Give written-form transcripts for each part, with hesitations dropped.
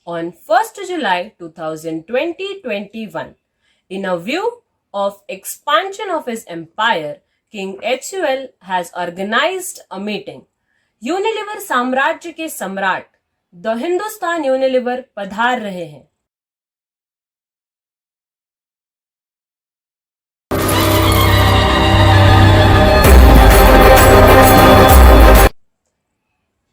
on 1st July 2020-21. In a view of expansion of his empire, King HUL has organized a meeting. Unilever साम्राज्य के सम्राट the Hindustan Unilever पधार रहे हैं.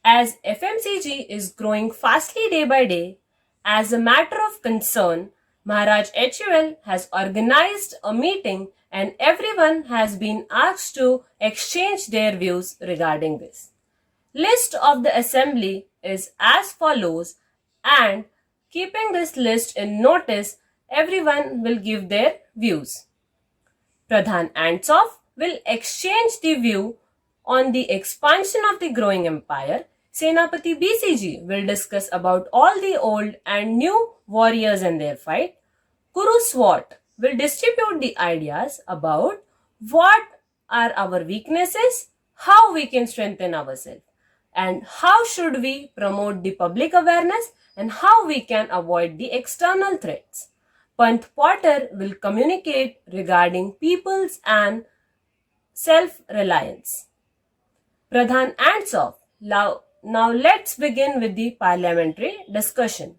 As FMCG is growing fastly day by day, as a matter of concern, Maharaj HUL has organized a meeting and everyone has been asked to exchange their views regarding this. List of the assembly is as follows, and keeping this list in notice, everyone will give their views. Pradhan Antsov will exchange the view on the expansion of the growing empire. Senapati BCG will discuss about all the old and new warriors and their fight. Guru Swat will distribute the ideas about what are our weaknesses, how we can strengthen ourselves, and how should we promote the public awareness and how we can avoid the external threats. Pant Potter will communicate regarding peoples and self-reliance. Pradhan Antsov. Now let's begin with the parliamentary discussion.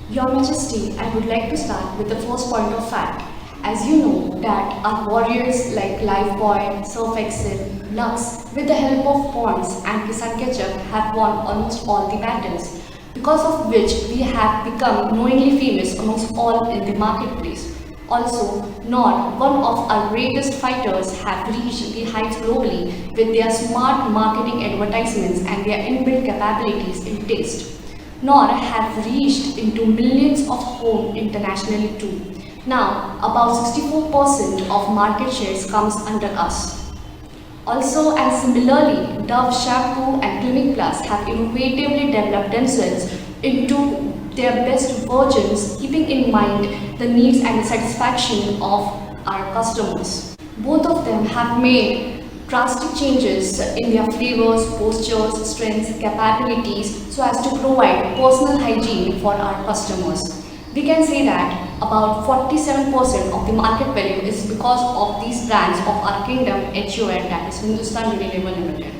Your Majesty, I would like to start with the first point of fact. As you know that our warriors like Lifebuoy, Surf Excel, Lux, with the help of Ponds and Kisan Ketchup have won almost all the battles, because of which we have become knowingly famous amongst all in the marketplace. Also, not one of our greatest fighters have reached the heights globally with their smart marketing advertisements and their inbuilt capabilities in taste, nor have reached into millions of homes internationally too. Now, about 64% of market shares comes under us. Also, and similarly, Dove Shampoo and Clinic Plus have innovatively developed themselves into their best versions, keeping in mind the needs and the satisfaction of our customers. Both of them have made drastic changes in their flavors, postures, strengths, capabilities so as to provide personal hygiene for our customers. We can say that about 47% of the market value is because of these brands of our kingdom HUL, that is Hindustan Unilever Limited.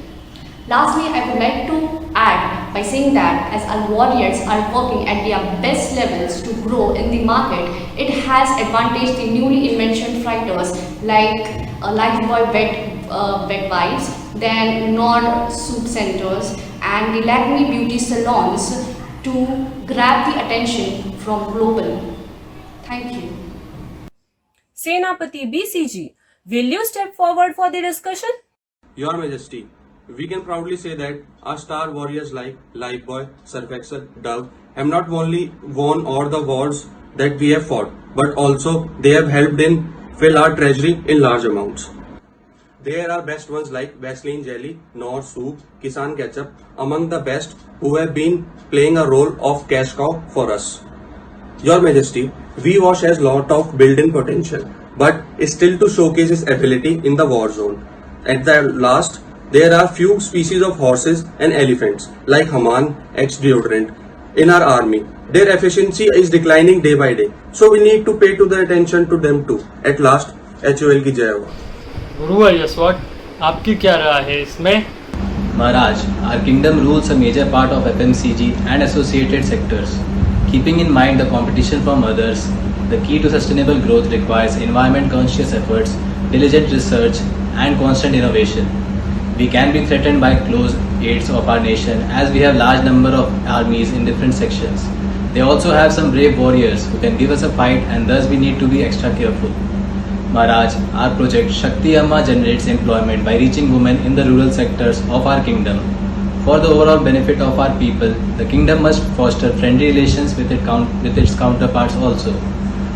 Lastly, I would like to add by saying that as our warriors are working at their best levels to grow in the market, it has advantaged the newly invented fighters like Lifebuoy bed wipes, then Nord soup centers and the Lakme beauty salons to grab the attention from global. Thank you. Senapati BCG, will you step forward for the discussion? Your Majesty, we can proudly say that our star warriors like Lifebuoy, Surf Excel, Dove have not only won all the wars that we have fought, but also they have helped in fill our treasury in large amounts. There are best ones like Vaseline Jelly, Knorr Soup, Kisan Ketchup, among the best who have been playing a role of cash cow for us. Your Majesty, VWash has lot of built-in potential, but is still to showcase its ability in the war zone. At the last, there are few species of horses and elephants like Haman X deodorant in our army. Their efficiency is declining day by day, so we need to pay to the attention to them too. At last, HUL की जय हो. गुरु यशवट, आपकी क्या राय है इसमें? Maharaj, our kingdom rules a major part of FMCG and associated sectors. Keeping in mind the competition from others, the key to sustainable growth requires environment-conscious efforts, diligent research, and constant innovation. We can be threatened by close aids of our nation as we have large number of armies in different sections. They also have some brave warriors who can give us a fight, and thus we need to be extra careful. Maharaj, our project Shakti Amma generates employment by reaching women in the rural sectors of our kingdom. For the overall benefit of our people, the kingdom must foster friendly relations with its counterparts also.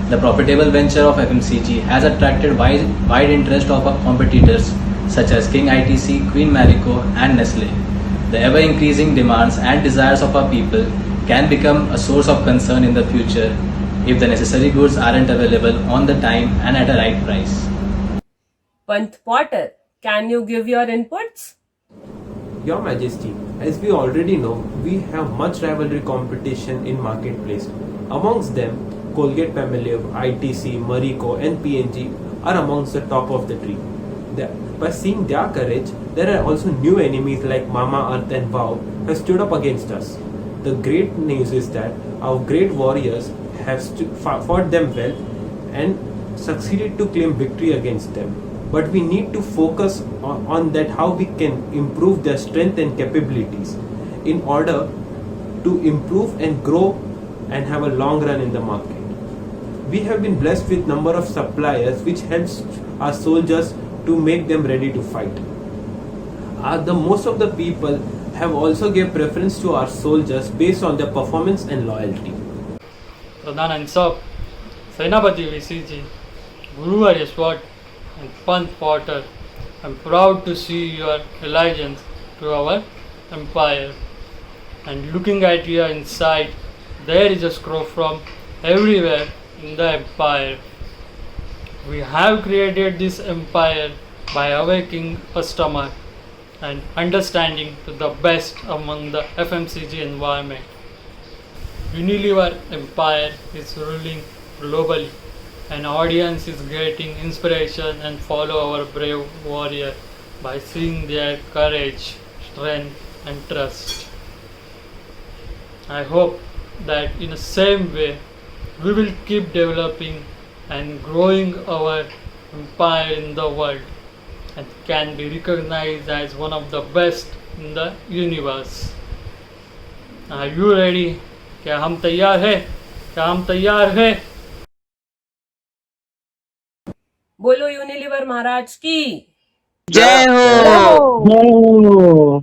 The profitable venture of FMCG has attracted wide interest of our competitors such as King ITC, Queen Marico and Nestle. The ever-increasing demands and desires of our people can become a source of concern in the future if the necessary goods aren't available on the time and at a right price. Pant Potter, can you give your inputs? Your Majesty, as we already know, we have much rivalry competition in marketplace. Amongst them, Colgate-Palmolive, ITC, Marico, and P&G are amongst the top of the tree. By seeing their courage, there are also new enemies like Mamaearth and Wow have stood up against us. The great news is that our great warriors have fought them well and succeeded to claim victory against them. But we need to focus on that how we can improve their strength and capabilities in order to improve and grow and have a long run in the market. We have been blessed with number of suppliers which helps our soldiers to make them ready to fight. The most of the people have also gave preference to our soldiers based on their performance and loyalty. Pradhan Ansab, Senapati VCG, Guruvar Yashwat, and Pant Potter, I'm proud to see your allegiance to our empire. And looking at your inside, there is a scroll from everywhere in the empire. We have created this empire by awakening customer and understanding to the best among the FMCG environment. Unilever empire is ruling globally, and audience is getting inspiration and follow our brave warrior by seeing their courage, strength and trust. I hope that in the same way we will keep developing and growing our empire in the world and can be recognized as one of the best in the universe. Are you ready? क्या हम तैयार हैं? क्या हम तैयार हैं? बोलो Unilever महाराज की जय हो।